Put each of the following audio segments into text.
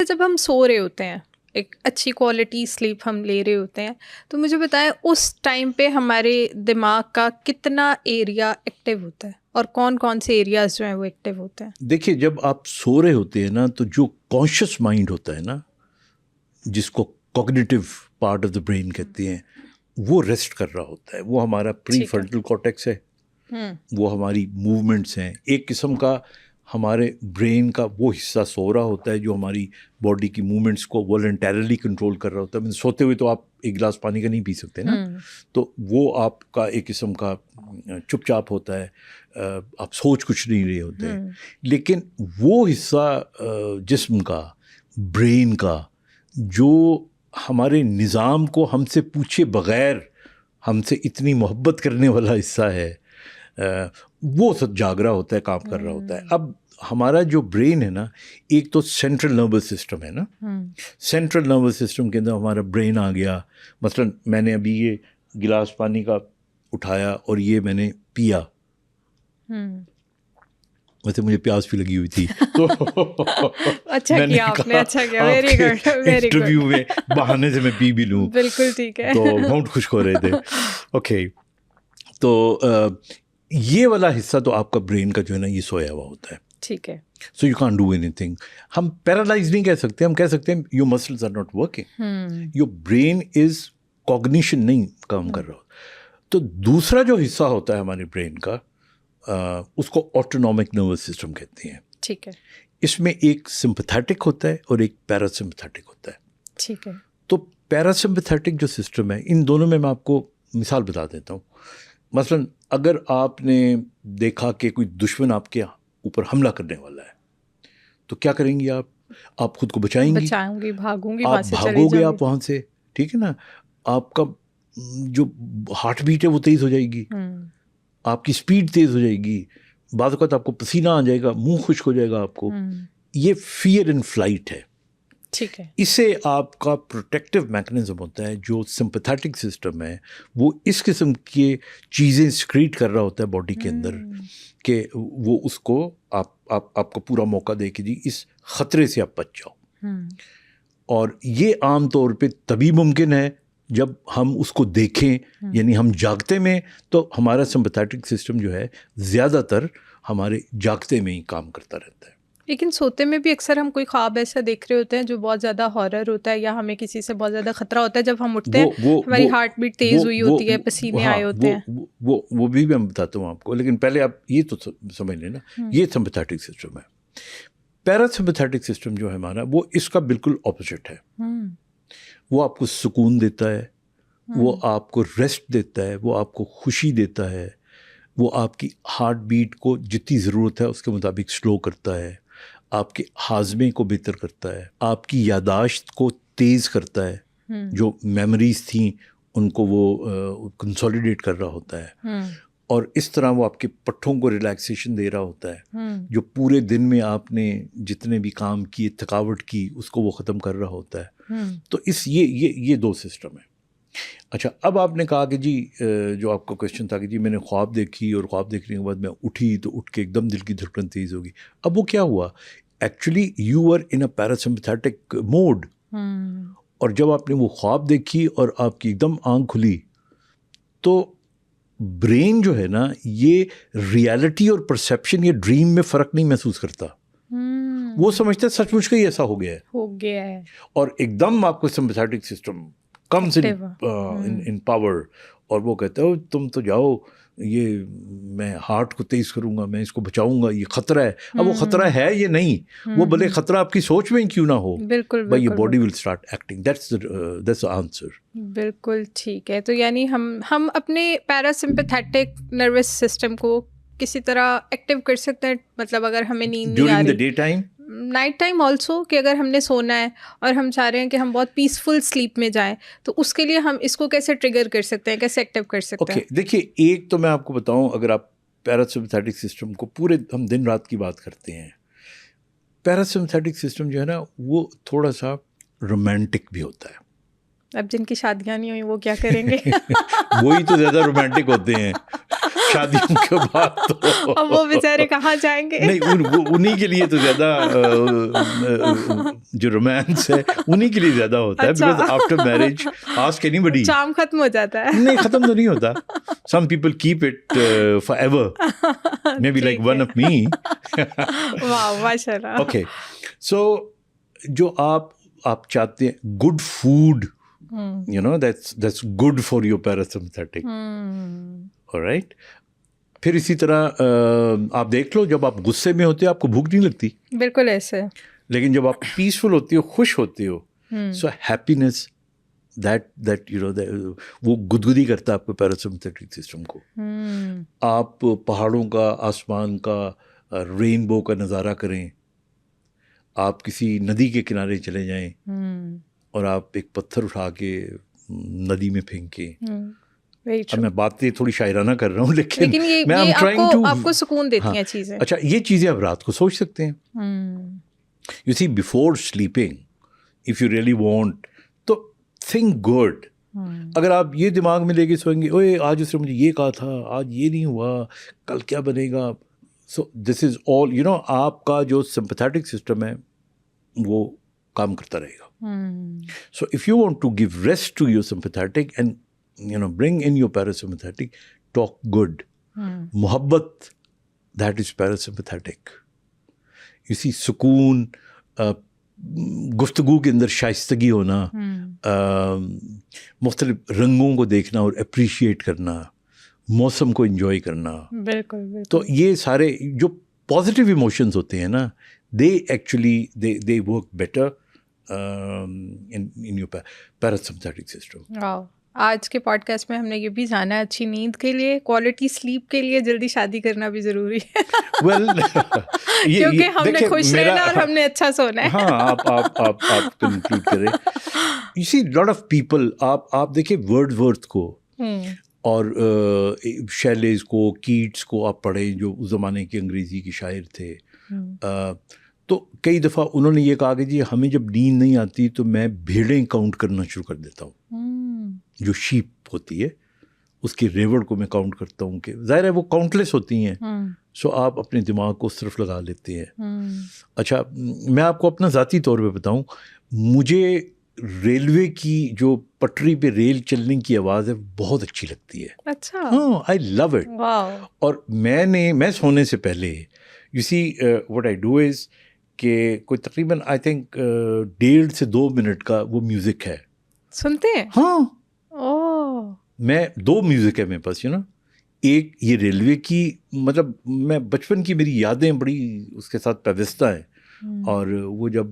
جب ہم سو رہے ہوتے ہیں, ایک اچھی کوالٹی سلیپ ہم لے رہے ہوتے ہیں, تو مجھے بتائیں اس ٹائم پہ ہمارے دماغ کا کتنا ایریا ایکٹیو ہوتا ہے اور کون کون سے ایریاز جو ہیں وہ ایکٹیو ہوتے ہیں؟ دیکھیے جب آپ سو رہے ہوتے ہیں نا تو جو کانشیس مائنڈ ہوتا ہے نا, جس کو cognitive part of the brain کہتے ہیں, وہ ریسٹ کر رہا ہوتا ہے. وہ ہمارا پری فرنٹل کارٹیکس ہے, وہ ہماری موومنٹس ہیں. ایک قسم کا ہمارے برین کا وہ حصہ سو رہا ہوتا ہے جو ہماری باڈی کی موومنٹس کو والنٹیرلی کنٹرول کر رہا ہوتا ہے. سوتے ہوئے تو آپ ایک گلاس پانی کا نہیں پی سکتے نا, تو وہ آپ کا ایک قسم کا چپ چاپ ہوتا ہے, آپ سوچ کچھ نہیں رہے ہوتے. لیکن وہ حصہ جسم کا, برین کا, جو ہمارے نظام کو ہم سے پوچھے بغیر ہم سے اتنی محبت کرنے والا حصہ ہے, وہ سب جاگ رہا ہوتا ہے, کام کر رہا ہوتا ہے. اب ہمارا جو برین ہے نا, ایک تو سینٹرل نروس سسٹم ہے نا, سینٹرل نروس سسٹم کے اندر ہمارا برین آ گیا. مثلا میں نے ابھی یہ گلاس پانی کا اٹھایا اور یہ میں نے پیا, ویسے مجھے پیاس بھی لگی ہوئی تھی تو اچھا کیا آپ نے, اچھا کیا, very good very good. Interview میں بہانے سے میں پی بھی لوں, بالکل ٹھیک ہے, تو بہت خوش ہو رہے تھے. اوکے, تو یہ والا حصہ تو آپ کا برین کا جو ہے نا یہ سویا ہوا ہوتا ہے. ٹھیک ہے. سو یو کانٹ ڈو اینی تھنگ. ہم پیرالائز نہیں کہہ سکتے, ہم کہہ سکتے ہیں your muscles are not working, your brain is cognition نہیں کام کر رہا. تو دوسرا جو حصہ ہوتا ہے ہمارے برین کا, اس کو آٹونومک نروس سسٹم کہتے ہیں. ٹھیک ہے. اس میں ایک سمپتھیٹک ہوتا ہے اور ایک پیراسمپتھیٹک ہوتا ہے. ٹھیک ہے. تو پیراسمپتھیٹک جو سسٹم ہے, ان دونوں میں آپ کو مثال بتا دیتا ہوں. مثلا اگر آپ نے دیکھا کہ کوئی دشمن آپ کے اوپر حملہ کرنے والا ہے, تو کیا کریں گی آپ خود کو بچائیں گی, بھاگوں گی, آپ بھاگو گے آپ وہاں سے, ٹھیک ہے نا. آپ کا جو ہارٹ بیٹ ہے وہ تیز ہو جائے گی, آپ کی اسپیڈ تیز ہو جائے گی, بعض اوقات آپ کو پسینہ آ جائے گا, منہ خشک ہو جائے گا آپ کو. یہ فیئر اینڈ فلائٹ ہے. ٹھیک ہے. اسے آپ کا پروٹیکٹیو میکنزم ہوتا ہے. جو سمپتھیٹک سسٹم ہے وہ اس قسم کی چیزیں سکریٹ کر رہا ہوتا ہے باڈی کے اندر کہ وہ اس کو آپ کو پورا موقع دے کہ جی اس خطرے سے آپ بچ جاؤ. اور یہ عام طور پہ تبھی ممکن ہے جب ہم اس کو دیکھیں, یعنی ہم جاگتے میں, تو ہمارا سمپتھیٹک سسٹم جو ہے زیادہ تر ہمارے جاگتے میں ہی کام کرتا رہتا ہے. لیکن سوتے میں بھی اکثر ہم کوئی خواب ایسا دیکھ رہے ہوتے ہیں جو بہت زیادہ ہارر ہوتا ہے, یا ہمیں کسی سے بہت زیادہ خطرہ ہوتا ہے. جب ہم اٹھتے ہیں ہماری ہارٹ بیٹ تیز ہوئی ہوتی ہے, پسینے آئے ہوتے ہیں. وہ بھی میں بتاتا ہوں آپ کو, لیکن پہلے آپ یہ تو سمجھ لیں نا, یہ سمپتھیٹک سسٹم ہے. پیراسمپتھیٹک سسٹم جو ہے ہمارا, وہ اس کا بالکل اپوزٹ ہے. وہ آپ کو سکون دیتا ہے, وہ آپ کو ریسٹ دیتا ہے, وہ آپ کو خوشی دیتا ہے, وہ آپ کی ہارٹ بیٹ کو جتنی ضرورت ہے اس کے مطابق سلو کرتا ہے, آپ کے ہاضمے کو بہتر کرتا ہے, آپ کی یاداشت کو تیز کرتا ہے, جو میموریز تھیں ان کو وہ کنسولیڈیٹ کر رہا ہوتا ہے, اور اس طرح وہ آپ کے پٹھوں کو ریلیکسیشن دے رہا ہوتا ہے. جو پورے دن میں آپ نے جتنے بھی کام کیے, تھکاوٹ کی, اس کو وہ ختم کر رہا ہوتا ہے. تو یہ دو سسٹم ہے. اچھا, اب آپ نے کہا کہ جی جو آپ کا کویشچن تھا کہ جی میں نے خواب دیکھی اور خواب دیکھنے کے بعد میں اٹھی تو اٹھ کے ایک دم دل کی دھڑکن تیز ہوگی. اب وہ کیا ہوا, actually you are in a parasympathetic mode, اور جب آپ نے وہ خواب دیکھی اور آپ کی ایک دم آنکھ کھلی, تو برین جو ہے نا یہ ریالٹی اور پرسیپشن یا ڈریم میں فرق نہیں محسوس کرتا. وہ سمجھتا ہے سچ مچ کا ہی ایسا ہو گیا ہے, اور ایک دم آپ کو sympathetic system comes in power, اور وہ کہتا ہے تم تو جاؤ, یہ میں ہارٹ کو تیز کروں گا, میں اس کو بچاؤں گا, یہ خطرہ ہے. اب وہ خطرہ ہے یہ نہیں, وہ بھلے خطرہ آپ کی سوچ میں ہی کیوں نہ ہو, بھائی یہ body will start acting. That's answer. بالکل ٹھیک ہے. تو یعنی ہم اپنے پیراسمپتھیٹک نروس سسٹم کو کسی طرح ایکٹیو کر سکتے ہیں, مطلب اگر ہمیں نیند نہیں آ رہی, day time, night time also, کہ اگر ہم نے سونا ہے اور ہم چاہ رہے ہیں کہ ہم بہت پیسفل سلیپ میں جائیں, تو اس کے لیے ہم اس کو کیسے ٹریگر کر سکتے ہیں, کیسے ایکٹیو کر سکتے ہیں؟ دیکھیے, ایک تو میں آپ کو بتاؤں, اگر آپ پیراسمپتھیٹک سسٹم کو پورے ہم دن رات کی بات کرتے ہیں, پیراسمپتھیٹک سسٹم جو ہے نا وہ تھوڑا سا رومانٹک بھی ہوتا ہے. اب جن کی شادیاں نہیں ہوئی وہ کیا کریں گے؟ وہی تو زیادہ رومانٹک ہوتے ہیں. شادیوں کے بعد تو اب وہ بیچارے کہاں جائیں گے؟ نہیں، انہیں کے لیے تو زیادہ جو رومانس ہے انہیں کے لیے زیادہ ہوتا ہے، because after marriage ask anybody, charm ختم ہو جاتا ہے. نہیں ختم تو نہیں ہوتا. Some people keep it forever, maybe like one of me. Wow ماشاء اللہ. اوکے، سو جو آپ چاہتے ہیں good food, you know that's good for your parasympathetic, alright. پھر اسی طرح آپ دیکھ لو، جب آپ غصے میں ہوتے ہو آپ کو بھوک نہیں لگتی، بالکل ایسے. لیکن جب آپ پیسفل ہوتے ہو، خوش ہوتے ہو، سو ہیپینس دیٹ یو نو وہ گدگدی کرتا ہے آپ کو پیراسمپیتھیٹک سسٹم کو. آپ پہاڑوں کا، آسمان کا، رینبو کا نظارہ کریں، آپ کسی ندی کے کنارے چلے جائیں اور آپ ایک پتھر اٹھا کے ندی میں پھینکیں. اب میں باتیں تھوڑی شاعرانہ کر رہا ہوں، لیکن یہ آپ کو سکون دیتی ہیں چیزیں. اچھا، یہ چیزیں آپ رات کو سوچ سکتے ہیں. You see before sleeping if you really want to think good. اگر آپ یہ دماغ میں لے کے سوئیں گے، اوے آج اس نے مجھے یہ کہا تھا، آج یہ نہیں ہوا، کل کیا بنے گا، سو دس از آل یو نو آپ کا جو سمپیتھیٹک سسٹم ہے وہ کام کرتا رہے گا. So if you want to give rest to your sympathetic and you know bring in your parasympathetic, talk good. محبت، that is parasympathetic. You see سکون، گفتگو کے اندر شائستگی ہونا، مختلف رنگوں کو دیکھنا اور اپریشیٹ کرنا، موسم کو انجوائے کرنا. بالکل. تو یہ سارے جو پازیٹیو ایموشنز ہوتے ہیں نا، they actually they work better in your parasympathetic system. آج کے پوڈ کاسٹ میں ہم نے یہ بھی جانا ہے، اچھی نیند کے لیے، کوالٹی سلیپ کے لیے جلدی شادی کرنا بھی ضروری ہے. کیونکہ ہم نے خوش رہنا اور ہم نے اچھا سونا ہے. ہاں، آپ کنکلوڈ کریں. You see lot of people, آپ دیکھیں ورڈزورتھ کو اور شیلیز کو، کیٹس کو آپ پڑھیں، جو اس زمانے کے انگریزی کے شاعر تھے. تو کئی دفعہ انہوں نے یہ کہا کہ جی ہمیں جب نیند نہیں آتی تو میں بھیڑیں کاؤنٹ کرنا شروع کر دیتا ہوں. جو شیپ ہوتی ہے اس کی ریوڑ کو میں کاؤنٹ کرتا ہوں، کہ ظاہر ہے وہ کاؤنٹلیس ہوتی ہیں. سو آپ اپنے دماغ کو اس طرف لگا لیتے ہیں. اچھا، میں آپ کو اپنا ذاتی طور پہ بتاؤں، مجھے ریلوے کی جو پٹری پہ ریل چلنے کی آواز ہے بہت اچھی لگتی ہے. اچھا. ہاں، آئی لو اٹ. اور میں سونے سے پہلے you see what I do is کہ کوئی تقریباً آئی تھنک 1.5 سے 2 منٹ کا وہ میوزک ہے. سنتے ہیں؟ ہاں. میں 2 میوزک ہے میرے پاس، یو نا. ایک یہ ریلوے کی، مطلب میں بچپن کی میری یادیں بڑی اس کے ساتھ پیوستہ ہیں. اور وہ جب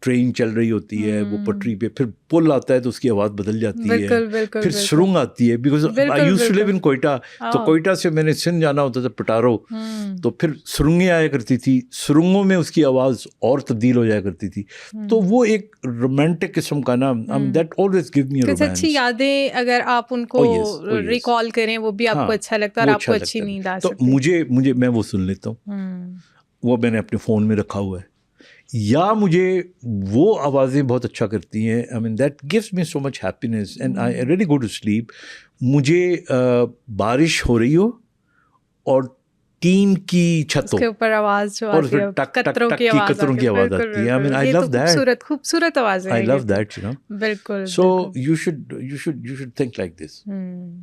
ٹرین چل رہی ہوتی ہے وہ پٹری پہ، پھر پل آتا ہے تو اس کی آواز بدل جاتی ہے، پھر سرنگ آتی ہے. بیکاز آئی یوزڈ ٹو لیو ان کوئٹہ، تو کوئٹہ سے میں نے سندھ جانا ہوتا تھا پٹارو، تو پھر سرنگیں آیا کرتی تھی، سرنگوں میں اس کی آواز اور تبدیل ہو جایا کرتی تھی. تو وہ ایک رومانٹک قسم کا نا، that always give me romance. اچھی یادیں اگر آپ ان کو ریکال کریں وہ بھی آپ کو اچھا لگتا ہے اور آپ کو اچھی نیند آ سکتی ہے. تو مجھے میں وہ سن لیتا ہوں، وہ میں نے اپنے فون میں رکھا ہوا ہے. یا مجھے وہ آوازیں بہت اچھا کرتی ہیں، I mean that gives me so much happiness and I really go to sleep. مجھے بارش ہو رہی ہو اور ٹین کی چھت ہو، کے اوپر آواز جو اور آتی ہے، قطروں کی آواز آتی ہے. آئی مین آئی لو دیٹ. خوبصورت آوازیں. آئی لو دیٹ، یو نو. بالکل. So you should think like this.